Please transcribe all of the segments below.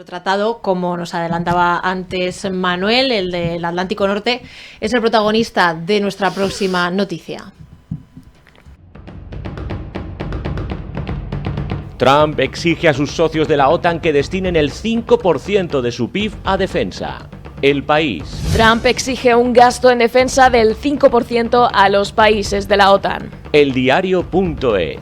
Otro tratado, como nos adelantaba antes Manuel, el del Atlántico Norte, es el protagonista de nuestra próxima noticia. Trump exige a sus socios de la OTAN que destinen el 5% de su PIB a defensa. El País. Trump exige un gasto en defensa del 5% a los países de la OTAN. Eldiario.es.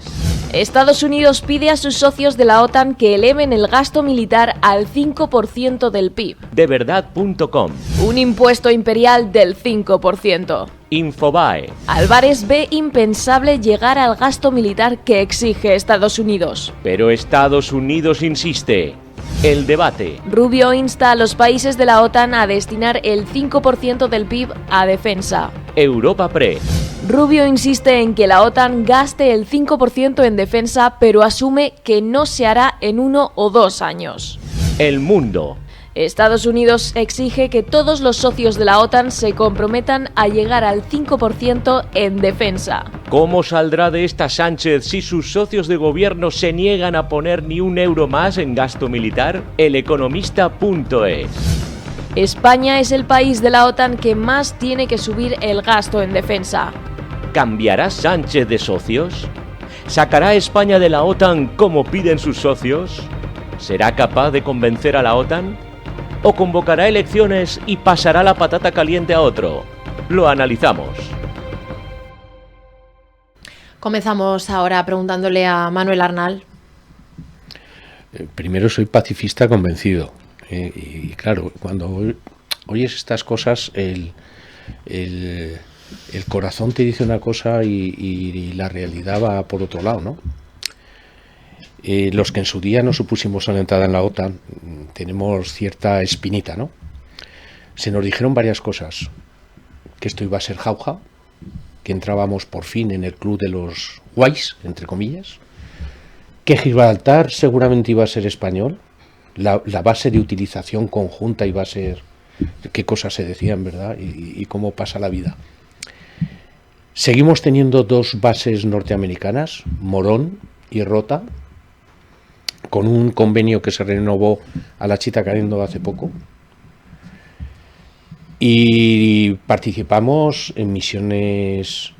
Estados Unidos pide a sus socios de la OTAN que eleven el gasto militar al 5% del PIB. Deverdad.com. Un impuesto imperial del 5%. Infobae. Álvarez ve impensable llegar al gasto militar que exige Estados Unidos. Pero Estados Unidos insiste. El Debate. Rubio insta a los países de la OTAN a destinar el 5% del PIB a defensa. Europa Press. Rubio insiste en que la OTAN gaste el 5% en defensa, pero asume que no se hará en 1 o 2 años. El Mundo. Estados Unidos exige que todos los socios de la OTAN se comprometan a llegar al 5% en defensa. ¿Cómo saldrá de esta Sánchez si sus socios de gobierno se niegan a poner ni un euro más en gasto militar? Eleconomista.es. España es el país de la OTAN que más tiene que subir el gasto en defensa. ¿Cambiará Sánchez de socios? ¿Sacará a España de la OTAN como piden sus socios? ¿Será capaz de convencer a la OTAN? ¿O convocará elecciones y pasará la patata caliente a otro? Lo analizamos. Comenzamos ahora preguntándole a Manuel Arnal. Primero, soy pacifista convencido. Y claro, cuando oyes estas cosas, el corazón te dice una cosa y la realidad va por otro lado, ¿no? Los que en su día nos opusimos a la entrada en la OTAN tenemos cierta espinita, ¿no? Se nos dijeron varias cosas, que esto iba a ser jauja, que entrábamos por fin en el club de los guays, entre comillas, que Gibraltar seguramente iba a ser español, la base de utilización conjunta iba a ser, qué cosas se decían, ¿verdad? Y cómo pasa la vida. Seguimos teniendo 2 bases norteamericanas, Morón y Rota, con un convenio que se renovó a la Chita Cayendo hace poco. Y participamos en misiones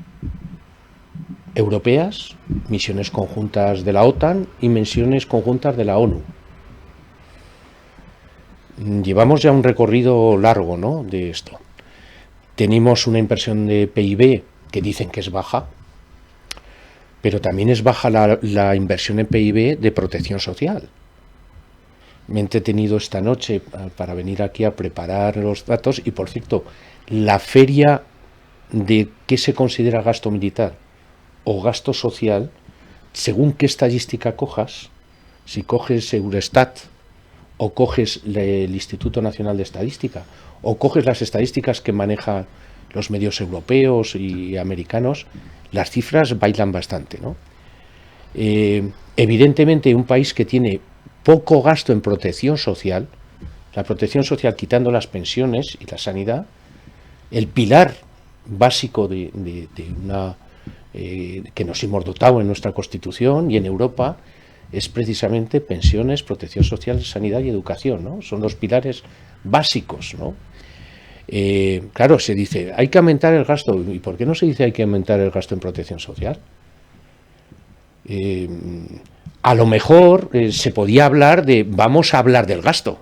europeas, misiones conjuntas de la OTAN y misiones conjuntas de la ONU. Llevamos ya un recorrido largo, ¿no?, de esto. Tenemos una inversión de PIB que dicen que es baja, pero también es baja la inversión en PIB de protección social. Me he entretenido esta noche para venir aquí a preparar los datos y, por cierto, la feria de qué se considera gasto militar o gasto social, según qué estadística cojas, si coges Eurostat o coges el Instituto Nacional de Estadística o coges las estadísticas que manejan los medios europeos y americanos, las cifras bailan bastante, ¿no? Evidentemente, un país que tiene poco gasto en protección social, la protección social quitando las pensiones y la sanidad, el pilar básico de una que nos hemos dotado en nuestra Constitución y en Europa es precisamente pensiones, protección social, sanidad y educación, ¿no? Son los pilares básicos, ¿no? Claro, se dice, hay que aumentar el gasto. ¿Y por qué no se dice hay que aumentar el gasto en protección social? A lo mejor se podía hablar de, vamos a hablar del gasto.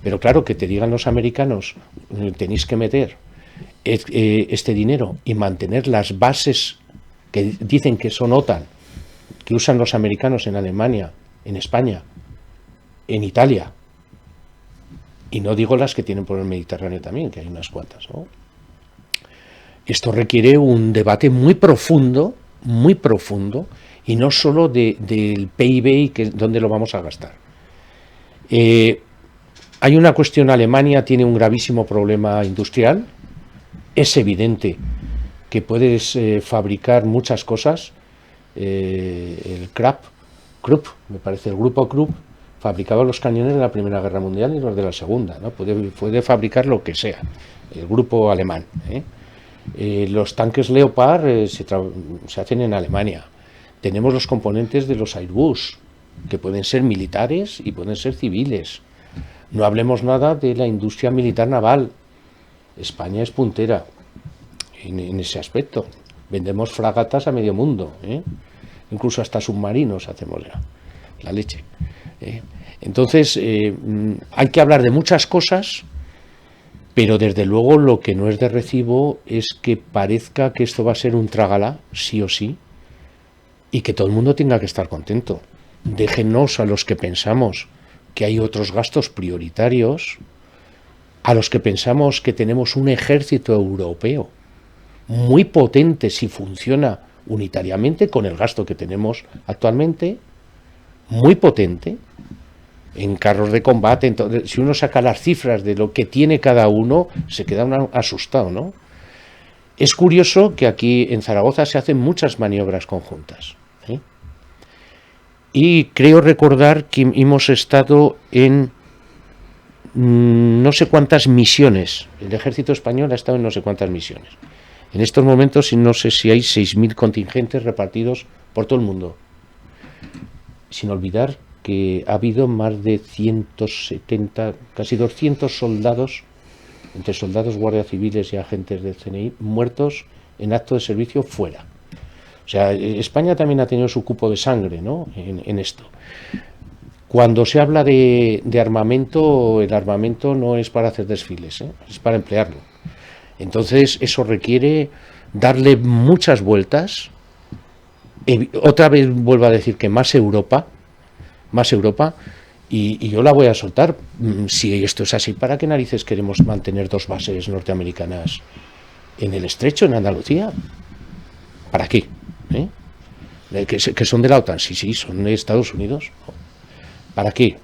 Pero claro, que te digan los americanos, tenéis que meter este dinero y mantener las bases que dicen que son OTAN, que usan los americanos en Alemania, en España, en Italia. Y no digo las que tienen por el Mediterráneo también, que hay unas cuantas, ¿no? Esto requiere un debate muy profundo, y no solo del PIB y dónde lo vamos a gastar. Hay una cuestión, Alemania tiene un gravísimo problema industrial. Es evidente que puedes fabricar muchas cosas. El Krupp, me parece, el grupo Krupp, fabricaba los cañones de la Primera Guerra Mundial y los de la Segunda, ¿no? Puede fabricar lo que sea, el grupo alemán, los tanques Leopard se hacen en Alemania. Tenemos los componentes de los Airbus, que pueden ser militares y pueden ser civiles. No hablemos nada de la industria militar naval. España es puntera en ese aspecto. Vendemos fragatas a medio mundo, ¿eh? Incluso hasta submarinos hacemos ya, la leche. Entonces, hay que hablar de muchas cosas, pero desde luego lo que no es de recibo es que parezca que esto va a ser un trágala, sí o sí, y que todo el mundo tenga que estar contento. Déjenos a los que pensamos que hay otros gastos prioritarios, a los que pensamos que tenemos un ejército europeo muy potente si funciona unitariamente con el gasto que tenemos actualmente, muy potente, en carros de combate. Entonces, si uno saca las cifras de lo que tiene cada uno, se queda uno asustado, ¿no? Es curioso que aquí en Zaragoza se hacen muchas maniobras conjuntas, ¿eh? Y creo recordar que hemos estado en no sé cuántas misiones. El ejército español ha estado en no sé cuántas misiones. En estos momentos no sé si hay 6.000 contingentes repartidos por todo el mundo. Sin olvidar que ha habido más de 170, casi 200 soldados, entre soldados, guardias civiles y agentes del CNI, muertos en acto de servicio fuera. O sea, España también ha tenido su cupo de sangre, ¿no?, en esto. Cuando se habla de armamento, el armamento no es para hacer desfiles, ¿eh?, es para emplearlo. Entonces, eso requiere darle muchas vueltas. Otra vez vuelvo a decir que más Europa, y yo la voy a soltar. Si esto es así, ¿para qué narices queremos mantener 2 bases norteamericanas en el Estrecho, en Andalucía? ¿Para qué? ¿Que son de la OTAN? Sí, son de Estados Unidos. ¿Para qué?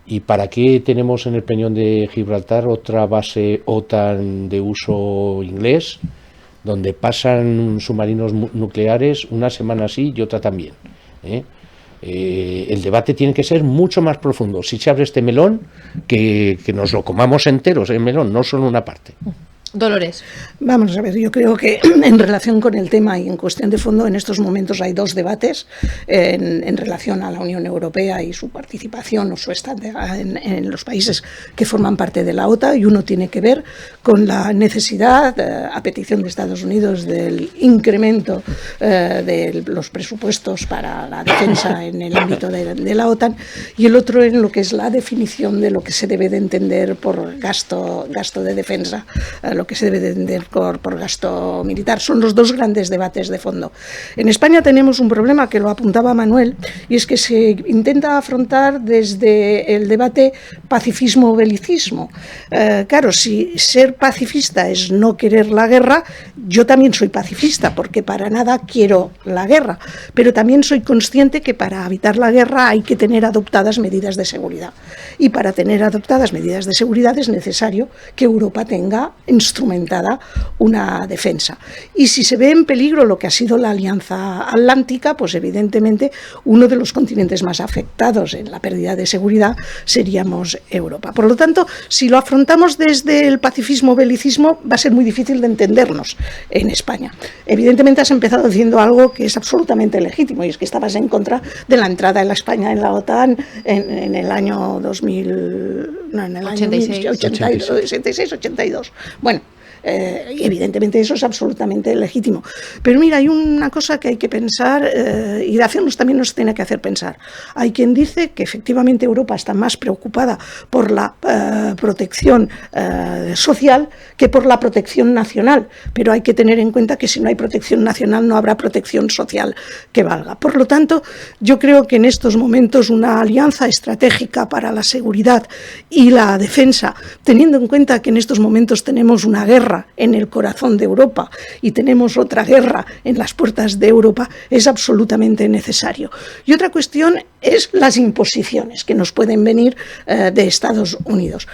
¿Y para qué tenemos en el Peñón de Gibraltar otra base OTAN de uso inglés, donde pasan submarinos nucleares una semana sí y otra también? El debate tiene que ser mucho más profundo. Si se abre este melón, que nos lo comamos enteros, el melón, no solo una parte. Dolores. Vamos a ver, yo creo que en relación con el tema y en cuestión de fondo, en estos momentos hay 2 debates en relación a la Unión Europea y su participación o su estancia en los países que forman parte de la OTAN, y uno tiene que ver con la necesidad, a petición de Estados Unidos, del incremento de los presupuestos para la defensa en el ámbito de la OTAN, y el otro en lo que es la definición de lo que se debe de entender por gasto de defensa, lo que se debe de entender por gasto militar. Son los 2 grandes debates de fondo. En España tenemos un problema que lo apuntaba Manuel, y es que se intenta afrontar desde el debate pacifismo-belicismo. Claro, si ser pacifista es no querer la guerra, yo también soy pacifista, porque para nada quiero la guerra, pero también soy consciente que para evitar la guerra hay que tener adoptadas medidas de seguridad, y para tener adoptadas medidas de seguridad es necesario que Europa tenga instrumentada una defensa. Y si se ve en peligro lo que ha sido la Alianza Atlántica, pues evidentemente uno de los continentes más afectados en la pérdida de seguridad seríamos Europa. Por lo tanto, si lo afrontamos desde el pacifismo-belicismo, va a ser muy difícil de entendernos en España. Evidentemente has empezado diciendo algo que es absolutamente legítimo, y es que estabas en contra de la entrada de la España en la OTAN en el año 86-82. Bueno, y evidentemente eso es absolutamente legítimo. Pero mira, hay una cosa que hay que pensar, y de hacernos también nos tiene que hacer pensar. Hay quien dice que efectivamente Europa está más preocupada por la protección social que por la protección nacional, pero hay que tener en cuenta que si no hay protección nacional no habrá protección social que valga. Por lo tanto, yo creo que en estos momentos una alianza estratégica para la seguridad y la defensa, teniendo en cuenta que en estos momentos tenemos una guerra en el corazón de Europa y tenemos otra guerra en las puertas de Europa, es absolutamente necesario. Y otra cuestión es las imposiciones que nos pueden venir de Estados Unidos.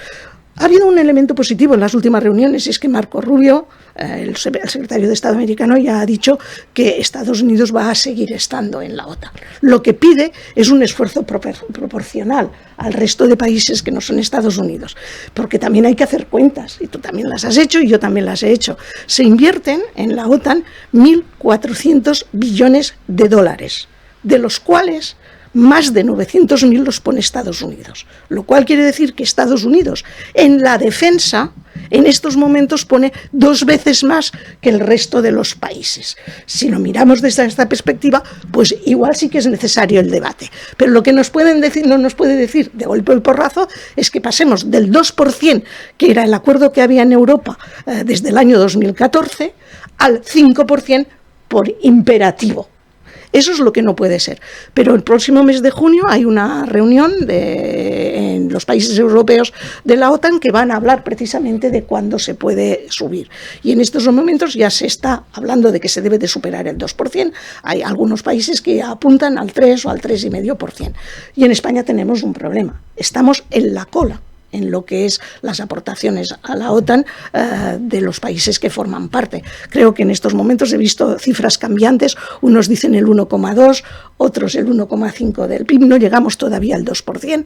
Ha habido un elemento positivo en las últimas reuniones, y es que Marco Rubio, el secretario de Estado americano, ya ha dicho que Estados Unidos va a seguir estando en la OTAN. Lo que pide es un esfuerzo proporcional al resto de países que no son Estados Unidos, porque también hay que hacer cuentas, y tú también las has hecho y yo también las he hecho. Se invierten en la OTAN 1.400 billones de dólares, de los cuales más de 900.000 los pone Estados Unidos, lo cual quiere decir que Estados Unidos en la defensa en estos momentos pone 2 veces más que el resto de los países. Si lo miramos desde esta perspectiva, pues igual sí que es necesario el debate. Pero lo que nos pueden decir, no nos puede decir de golpe y porrazo es que pasemos del 2%, que era el acuerdo que había en Europa desde el año 2014, al 5% por imperativo. Eso es lo que no puede ser. Pero el próximo mes de junio hay una reunión en los países europeos de la OTAN que van a hablar precisamente de cuándo se puede subir. Y en estos momentos ya se está hablando de que se debe de superar el 2%. Hay algunos países que apuntan al 3 o al 3,5%. Y en España tenemos un problema. Estamos en la cola en lo que es las aportaciones a la OTAN de los países que forman parte. Creo que en estos momentos he visto cifras cambiantes, unos dicen el 1,2, otros el 1,5 del PIB, no llegamos todavía al 2%,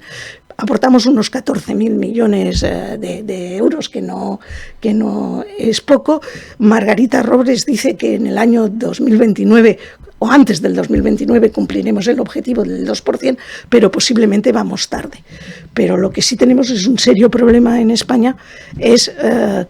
aportamos unos 14.000 millones de euros, que no es poco. Margarita Robles dice que en el año 2029 o antes del 2029 cumpliremos el objetivo del 2%, pero posiblemente vamos tarde. Pero lo que sí tenemos es un serio problema en España, es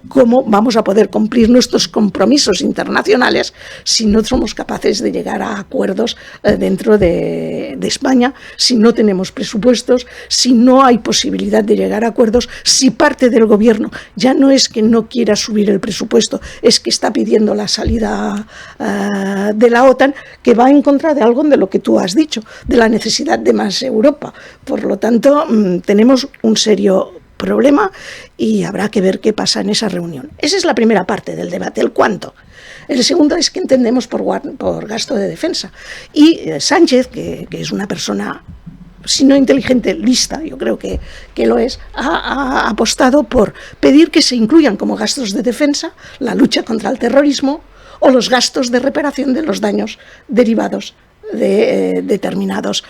cómo vamos a poder cumplir nuestros compromisos internacionales si no somos capaces de llegar a acuerdos dentro de España, si no tenemos presupuestos, si no hay posibilidad de llegar a acuerdos, si parte del gobierno ya no es que no quiera subir el presupuesto, es que está pidiendo la salida de la OTAN, que va en contra de algo de lo que tú has dicho, de la necesidad de más Europa. Por lo tanto, tenemos un serio problema y habrá que ver qué pasa en esa reunión. Esa es la primera parte del debate, el cuánto. El segundo es qué entendemos por gasto de defensa. Y Sánchez, que es una persona, si no inteligente, lista, yo creo que lo es, ha apostado por pedir que se incluyan como gastos de defensa la lucha contra el terrorismo o los gastos de reparación de los daños derivados de determinados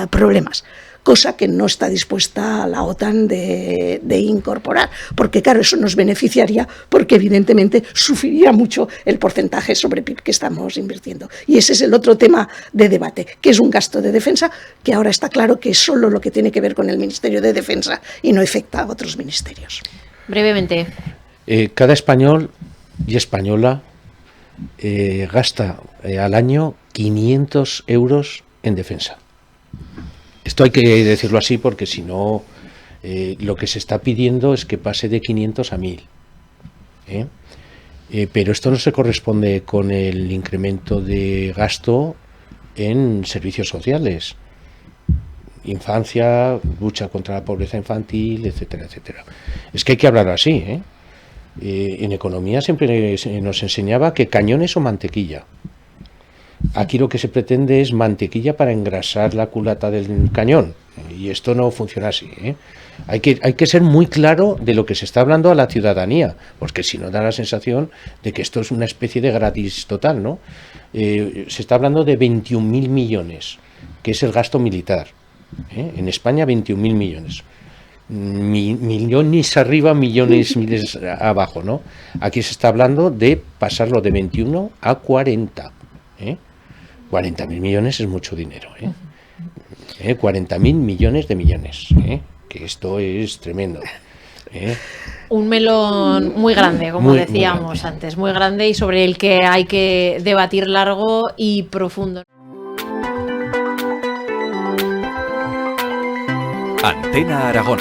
problemas, cosa que no está dispuesta la OTAN de incorporar, porque claro, eso nos beneficiaría, porque evidentemente sufriría mucho el porcentaje sobre PIB que estamos invirtiendo. Y ese es el otro tema de debate, que es un gasto de defensa, que ahora está claro que es solo lo que tiene que ver con el Ministerio de Defensa y no afecta a otros ministerios. Brevemente. Cada español y española gasta al año 500 euros en defensa. Esto hay que decirlo así porque si no, lo que se está pidiendo es que pase de 500 a 1.000. Pero esto no se corresponde con el incremento de gasto en servicios sociales, infancia, lucha contra la pobreza infantil, etcétera, etcétera. Es que hay que hablar así, en economía siempre nos enseñaba que cañones o mantequilla. Aquí lo que se pretende es mantequilla para engrasar la culata del cañón, y esto no funciona así. Hay que ser muy claro de lo que se está hablando a la ciudadanía, porque si no da la sensación de que esto es una especie de gratis total, ¿no? Se está hablando de 21.000 millones, que es el gasto militar. En España 21.000 millones. Millones arriba, miles abajo, ¿no? Aquí se está hablando de pasarlo de 21 a 40. 40.000 millones es mucho dinero. 40.000 millones de millones. Que esto es tremendo. Un melón muy grande, como decíamos antes, muy grande y sobre el que hay que debatir largo y profundo. Antena Aragón.